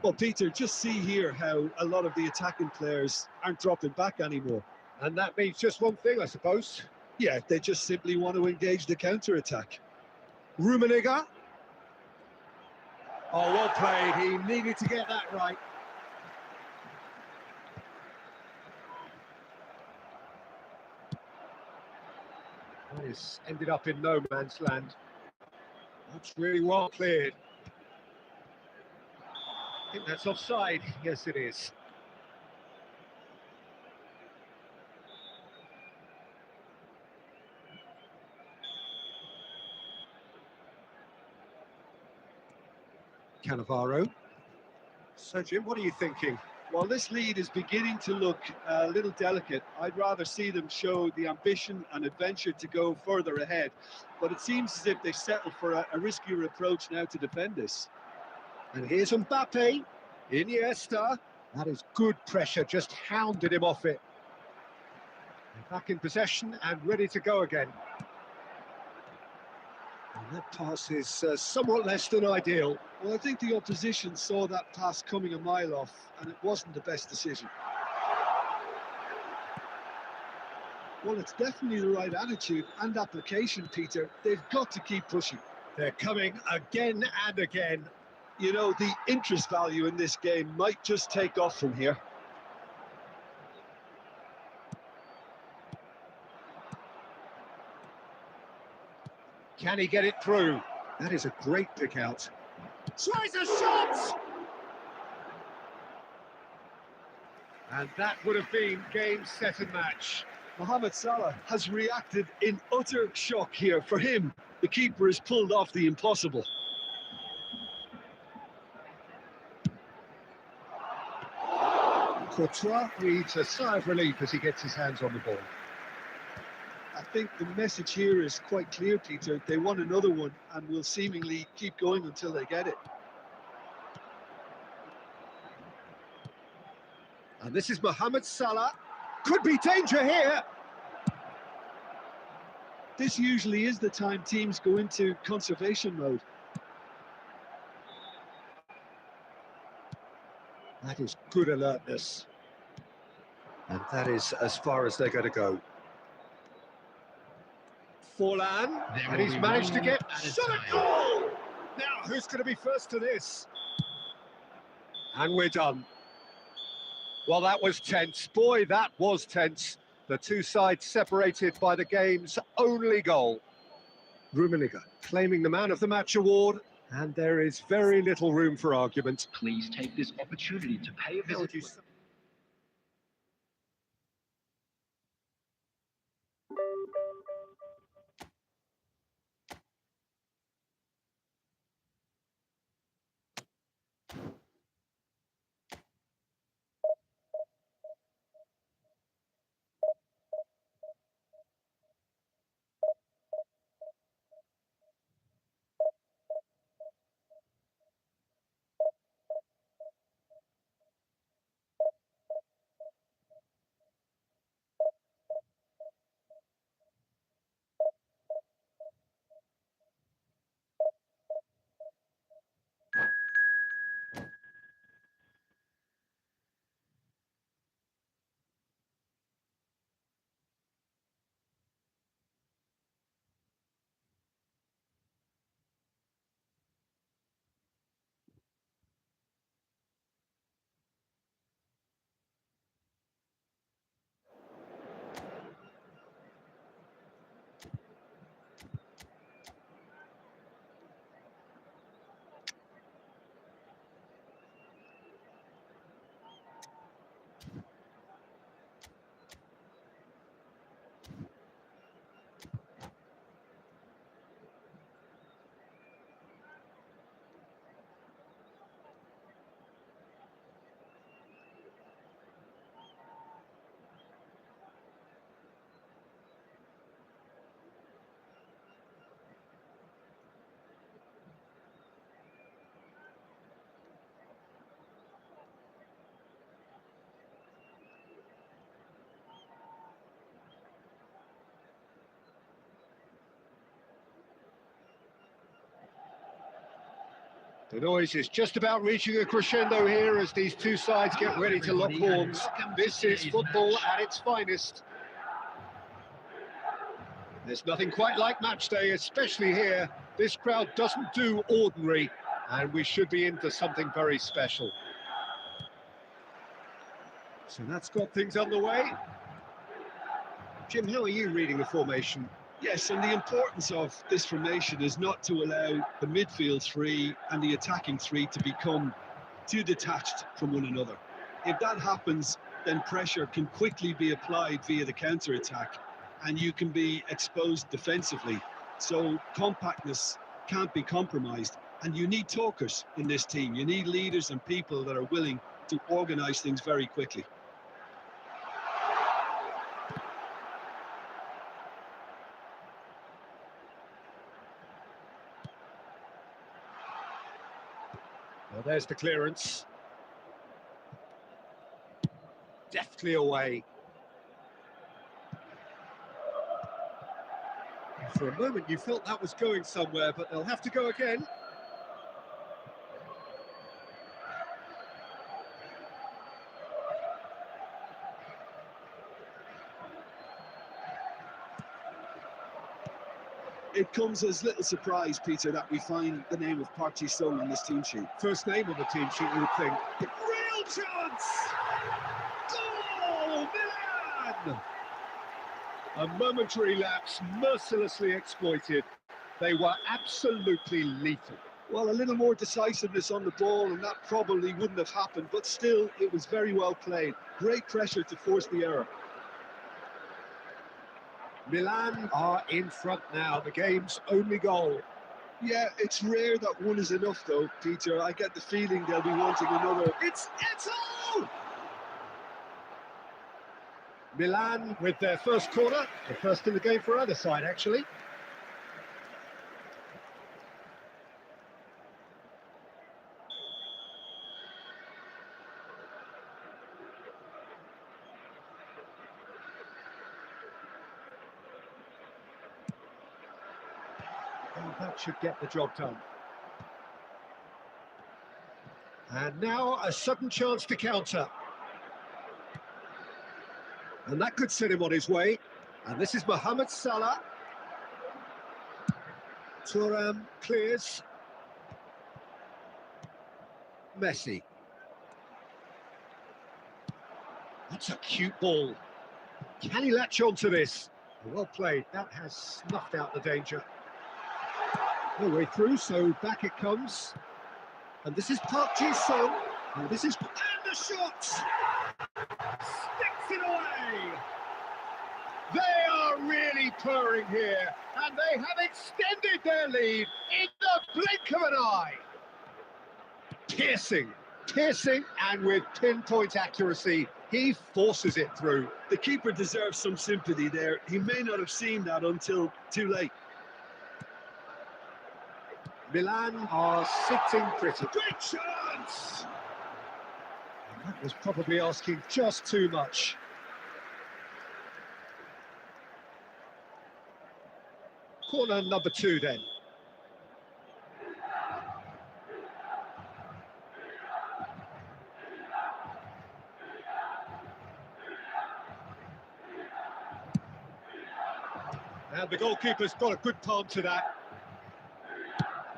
Well, Peter, just see here how a lot of the attacking players aren't dropping back anymore. And that means just one thing, I suppose. Yeah, they just simply want to engage the counter-attack. Rummenigge. Oh, well played. He needed to get that right. That is ended up in no man's land. That's really well cleared. I think that's offside. Yes, it is. Cannavaro. So, Jim, what are you thinking? Well, this lead is beginning to look a little delicate. I'd rather see them show the ambition and adventure to go further ahead. But it seems as if they've settled for a riskier approach now to defend this. And here's Mbappe. Iniesta. That is good pressure, just hounded him off it. And back in possession and ready to go again. And that pass is somewhat less than ideal. Well, I think the opposition saw that pass coming a mile off, and it wasn't the best decision. Well, it's definitely the right attitude and application, Peter. They've got to keep pushing. They're coming again and again. You know, the interest value in this game might just take off from here. Can he get it through? That is a great pick out. Tries a shot! And that would have been game, set and match. Mohamed Salah has reacted in utter shock here. For him, the keeper has pulled off the impossible. Courtois breathes a sigh of relief as he gets his hands on the ball. I think the message here is quite clear, Peter. They want another one and will seemingly keep going until they get it. And this is Mohamed Salah. Could be danger here. This usually is the time teams go into conservation mode. That is good alertness. And that is as far as they're going to go. Forlan, and he's managed to get shot at goal! Now, who's going to be first to this? And we're done. Well, that was tense. Boy, that was tense. The two sides separated by the game's only goal. Rummenigge claiming the Man of the Match award, and there is very little room for argument. Please take this opportunity to pay a visit. The noise is just about reaching a crescendo here as these two sides get ready to lock horns. This is football at its finest. There's nothing quite like match day, especially here. This crowd doesn't do ordinary, and we should be in for something very special. So that's got things underway. Jim, how are you reading the formation? Yes, and the importance of this formation is not to allow the midfield three and the attacking three to become too detached from one another. If that happens, then pressure can quickly be applied via the counter-attack, and you can be exposed defensively. So compactness can't be compromised, and you need talkers in this team. You need leaders and people that are willing to organise things very quickly. Well, there's the clearance. Deftly away. For a moment you felt that was going somewhere, but they'll have to go again. It comes as little surprise, Peter, that we find the name of Party Sung on this team sheet. First name on the team sheet, you would think. Real chance! Goal! Milan! A momentary lapse, mercilessly exploited. They were absolutely lethal. Well, a little more decisiveness on the ball, and that probably wouldn't have happened, but still, it was very well played. Great pressure to force the error. Milan are in front now, the game's only goal. Yeah, it's rare that one is enough though, Peter. I get the feeling they'll be wanting another. It's all! Milan with their first corner, the first in the game for either side actually. And that should get the job done. And now a sudden chance to counter. And that could set him on his way. And this is Mohamed Salah. Thuram clears. Messi. That's a cute ball. Can he latch on to this? Well played. That has snuffed out the danger. No way through, so back it comes. And this is Park Ji-sung. And this is... And the shot! Sticks it away! They are really purring here, and they have extended their lead in the blink of an eye. Piercing, and with pinpoint accuracy, he forces it through. The keeper deserves some sympathy there. He may not have seen that until too late. Milan are sitting pretty. Great chance! And that was probably asking just too much. Corner number 2 then. And the goalkeeper's got a good palm to that.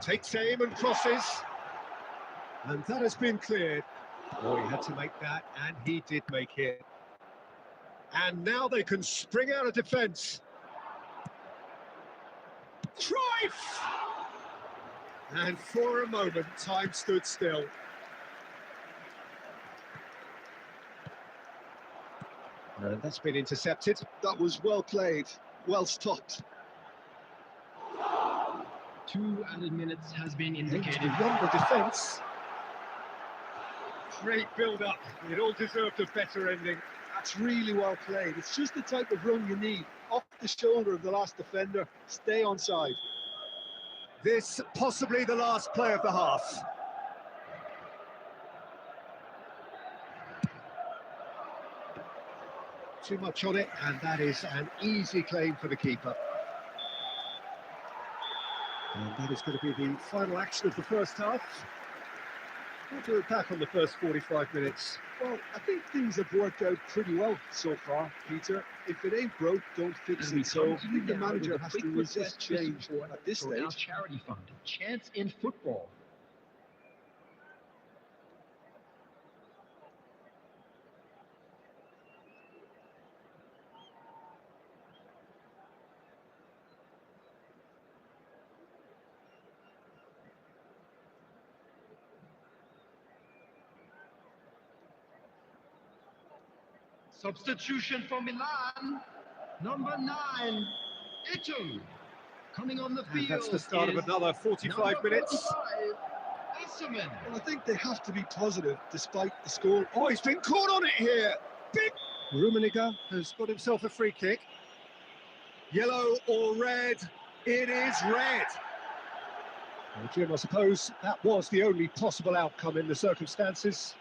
Takes aim and crosses. And that has been cleared. Oh, he had to make that, and he did make it. And now they can spring out of defence. Cruyff! And for a moment, time stood still. And that's been intercepted. That was well played, well stopped. 2 added minutes has been indicated. Beyond the defence. Great build-up. It all deserved a better ending. That's really well played. It's just the type of run you need. Off the shoulder of the last defender, stay onside. This possibly the last play of the half. Too much on it, and that is an easy claim for the keeper. And that is going to be the final action of the first half. What do we look back on the first 45 minutes? Well, I think things have worked out pretty well so far, Peter. If it ain't broke, don't fix it. So I think the manager has to resist change at this stage. Our charity fund, Chance in Football. Substitution for Milan, number 9, Ito. Coming on the field. And that's the start of another 45 minutes. Well, I think they have to be positive despite the score. Oh, he's been caught on it here. Big Rummenigge has got himself a free kick. Yellow or red? It is red. Well, Jim, I suppose that was the only possible outcome in the circumstances.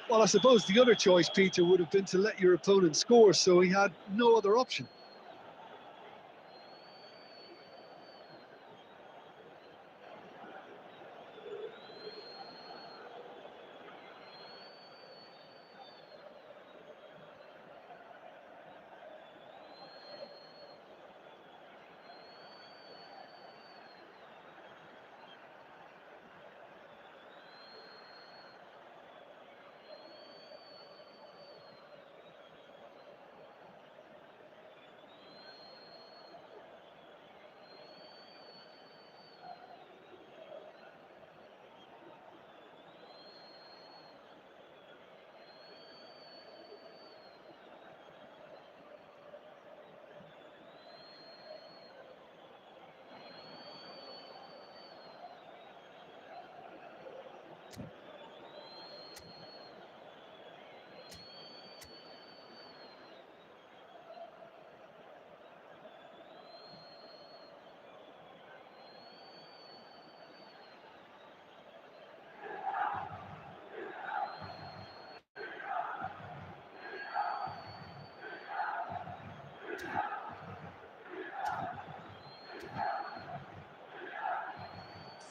Well, I suppose the other choice, Peter, would have been to let your opponent score, so he had no other option.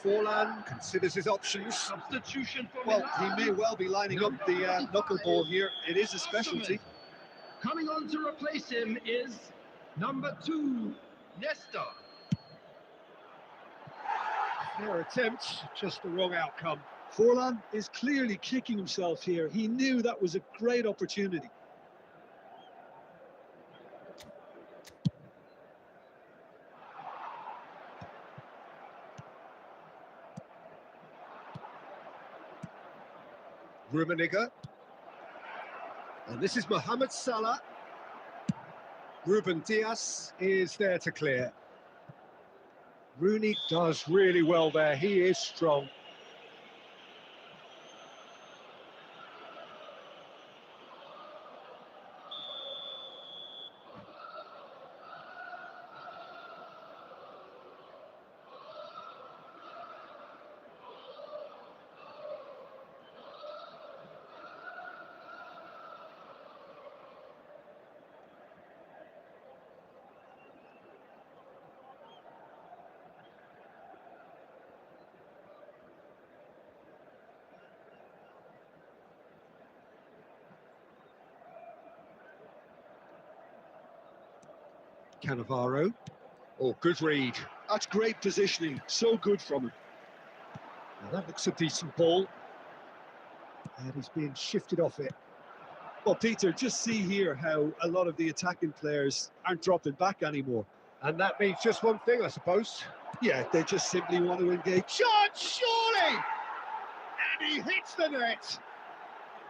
Forlan considers his options. Substitution for Well, he Milan. may well be lining up the knuckleball here. It is a specialty. Coming on to replace him is number 2, Nesta. Fair attempt, just the wrong outcome. Forlan is clearly kicking himself here. He knew that was a great opportunity. Rummenigge. And this is Mohamed Salah. Ruben Dias is there to clear. Rooney does really well there. He is strong. Cannavaro. Oh, good read. That's great positioning. So good from him. Now that looks a decent ball. And he's being shifted off it. Well, Peter, just see here how a lot of the attacking players aren't dropping back anymore. And that means just one thing, I suppose. Yeah, they just simply want to engage. Shot, surely! And he hits the net.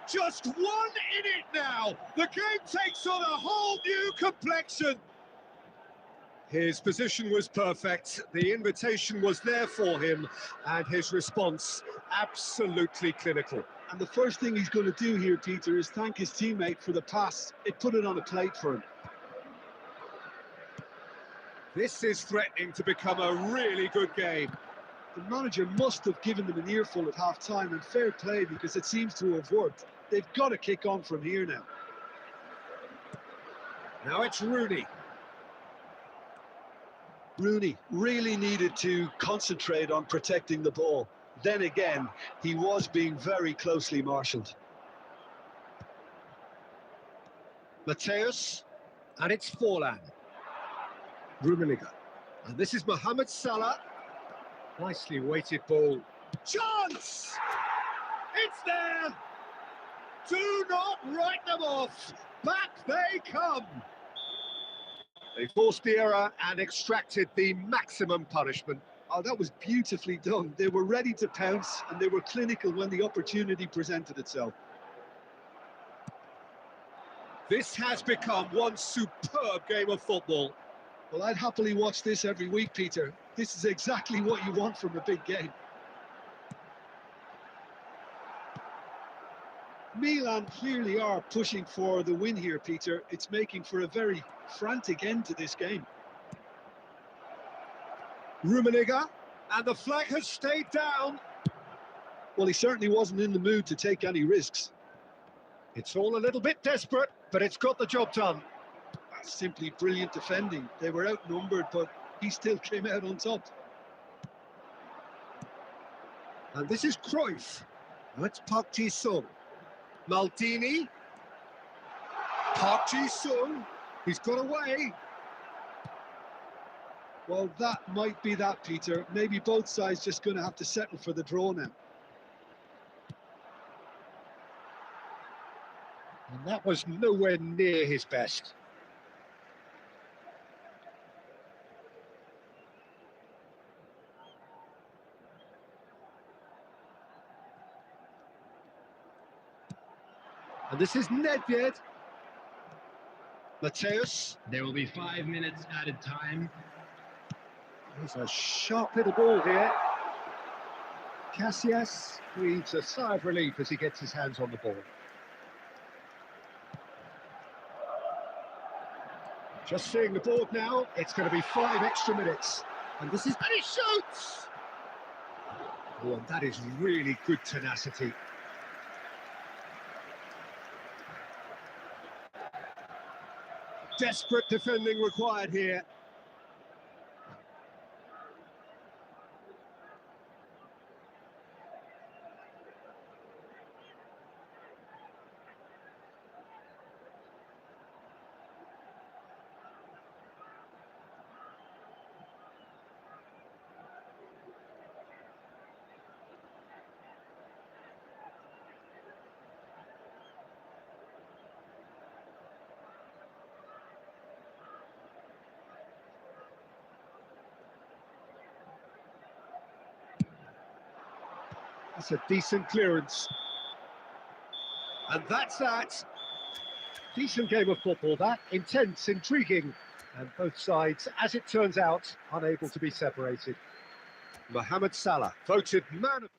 Just one in it now. The game takes on a whole new complexion. His position was perfect. The invitation was there for him, and his response absolutely clinical. And the first thing he's going to do here, Peter, is thank his teammate for the pass. It put it on a plate for him. This is threatening to become a really good game. The manager must have given them an earful at half-time, and fair play, because it seems to have worked. They've got to kick on from here now. Now it's Rooney. Rooney really needed to concentrate on protecting the ball. Then again, he was being very closely marshalled. Mateus, and it's Forlan. Rummenigge, and this is Mohamed Salah. Nicely weighted ball. Chance! It's there! Do not write them off. Back they come. They forced the error and extracted the maximum punishment. Oh, that was beautifully done. They were ready to pounce, and they were clinical when the opportunity presented itself. This has become one superb game of football. Well, I'd happily watch this every week, Peter. This is exactly what you want from a big game. Milan clearly are pushing for the win here, Peter. It's making for a very frantic end to this game. Rummenigge, and the flag has stayed down. Well, he certainly wasn't in the mood to take any risks. It's all a little bit desperate, but it's got the job done. That's simply brilliant defending. They were outnumbered, but he still came out on top. And this is Cruyff. That's Park Ji-sung. Maldini. Park Ji-sung. He's got away. Well, that might be that, Peter. Maybe both sides just going to have to settle for the draw now. And that was nowhere near his best. And this is Nedved. Mateus. There will be 5 minutes added time. There's a sharp little ball here. Casillas breathes a sigh of relief as he gets his hands on the ball. Just seeing the board now, it's going to be 5 extra minutes. And this is... And he shoots! Oh, and that is really good tenacity. Desperate defending required here. That's a decent clearance. And that's that. Decent game of football, that. Intense, intriguing. And both sides, as it turns out, unable to be separated. Mohamed Salah, voted man of...